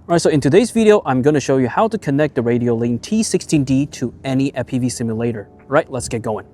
Alright, so in today's video, I'm going to show you how to connect the Radiolink T16D to any FPV simulator. Right, let's get going.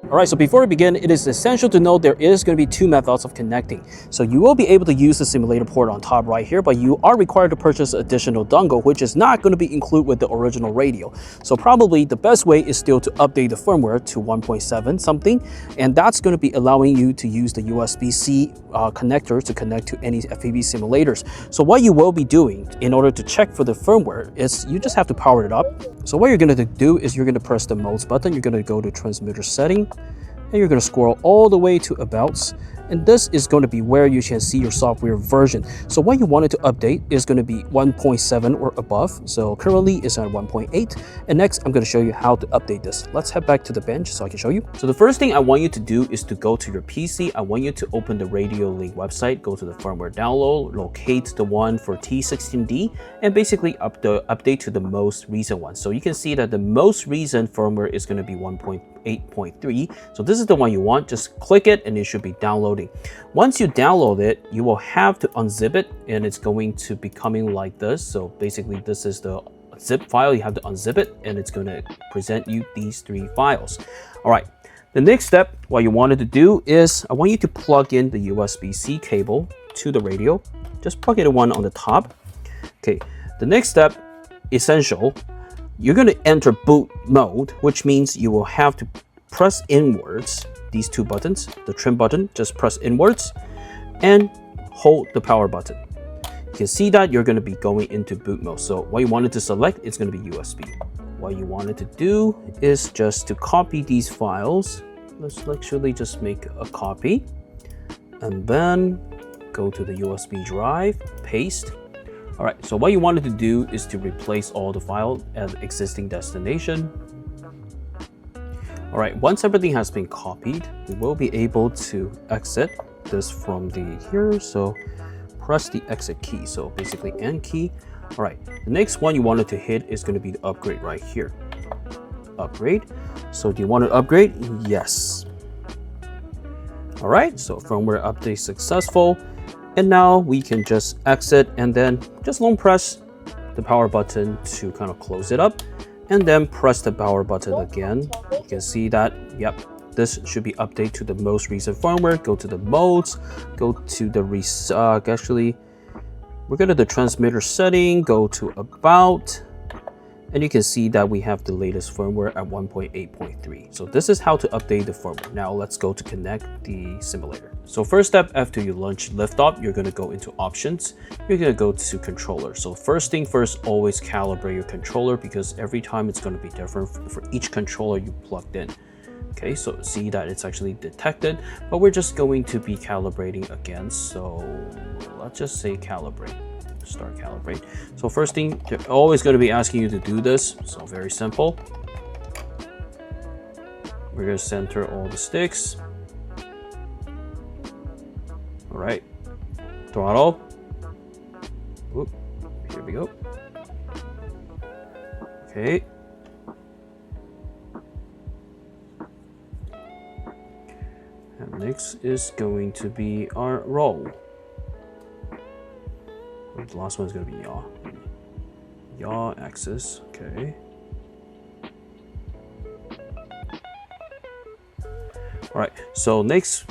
Alright, so before we begin, it is essential to know there is going to be two methods of connecting. So you will be able to use the simulator port on top right here, but you are required to purchase additional dongle, which is not going to be included with the original radio. So probably the best way is still to update the firmware to 1.7 something, and that's going to be allowing you to use the USB-C connector to connect to any FPV simulators. So what you will be doing in order to check for the firmware is you just have to power it up. So what you're going to do is you're going to press the modes button, you're going to go to transmitter setting, and you're going to scroll all the way to abouts, and this is going to be where you can see your software version. So what you wanted to update is going to be 1.7 or above. So currently it's at 1.8, and next I'm going to show you how to update this. Let's head back to the bench so I can show you. So the first thing I want you to do is to go to your PC. I want you to open the Radiolink website, go to the firmware download, locate the one for T16D, and basically update to the most recent one. So you can see that the most recent firmware is going to be 1.8.3. So this is the one you want. Just click it and it should be downloading. Once you download it, you will have to unzip it, and it's going to be coming like this. So basically this is the zip file. You have to unzip it, and it's going to present you these three files. All right, the next step, what you wanted to do is I want you to plug in the USB-C cable to the radio. Just plug it in one on the top. Okay, the next step, essential, you're going to enter boot mode, which means you will have to press inwards these two buttons. The trim button, just press inwards and hold the power button. You can see that you're going to be going into boot mode. So what you wanted to select is going to be USB. What you wanted to do is just to copy these files. Let's actually just make a copy and then go to the USB drive, paste. All right, so what you wanted to do is to replace all the files at existing destination. All right, once everything has been copied, we will be able to exit this from here. So press the exit key. So basically N key. All right, the next one you wanted to hit is going to be the upgrade right here. Upgrade. So do you want to upgrade? Yes. All right, so firmware update successful. And now we can just exit and then just long press the power button to kind of close it up, and then press the power button again. You can see that, yep, this should be updated to the most recent firmware. Go to the modes, go to the actually we're going to the transmitter setting, go to about, and you can see that we have the latest firmware at 1.8.3. So this is how to update the firmware. Now let's go to connect the simulator. So first step, after you launch liftoff, you're going to go into options. You're going to go to controller. So first thing first, always calibrate your controller, because every time it's going to be different for each controller you plugged in. Okay, so see that it's actually detected, but we're just going to be calibrating again. So let's just say calibrate. Start calibrate. So first thing, they're always going to be asking you to do this. So very simple. We're going to center all the sticks. All right, throttle. Oop, here we go. Okay. And next is going to be our roll. The last one is going to be yaw. Yaw axis, okay. All right, so next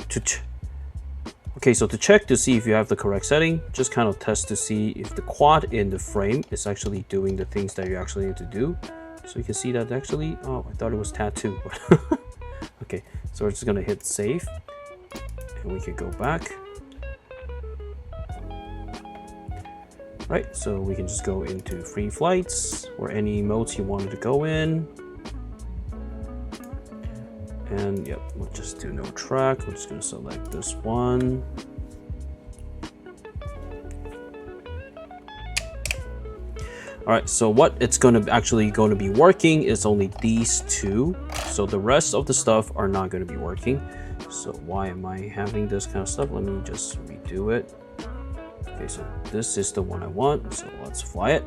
so to check to see if you have the correct setting, just kind of test to see if the quad in the frame is actually doing the things that you actually need to do. So you can see that actually, oh, I thought it was tattoo. Okay, so we're just going to hit save and we can go back. Right, so we can just go into free flights or any modes you wanted to go in. And yep, we'll just do no track. We're just going to select this one. All right, so what it's going to be working is only these two. So the rest of the stuff are not going to be working. So why am I having this kind of stuff? Let me just redo it. Okay, so this is the one I want, so let's fly it.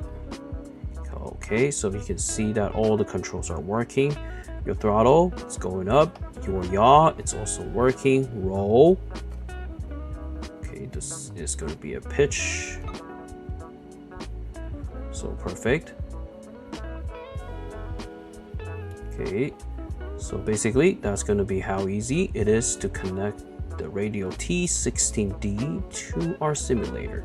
Okay, so you can see that all the controls are working. Your throttle, it's going up. Your yaw, it's also working. Roll. Okay, this is going to be a pitch. So perfect. Okay, so basically that's going to be how easy it is to connect the Radiolink T16D to our simulator.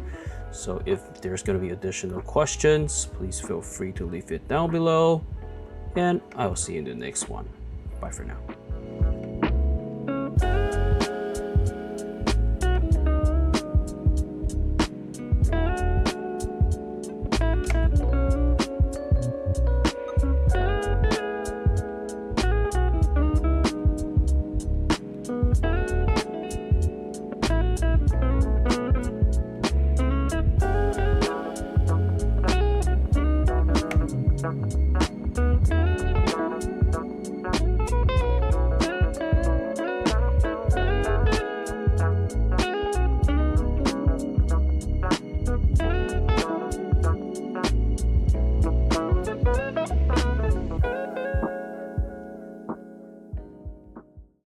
So if there's going to be additional questions, please feel free to leave it down below, and I will see you in the next one. Bye for now.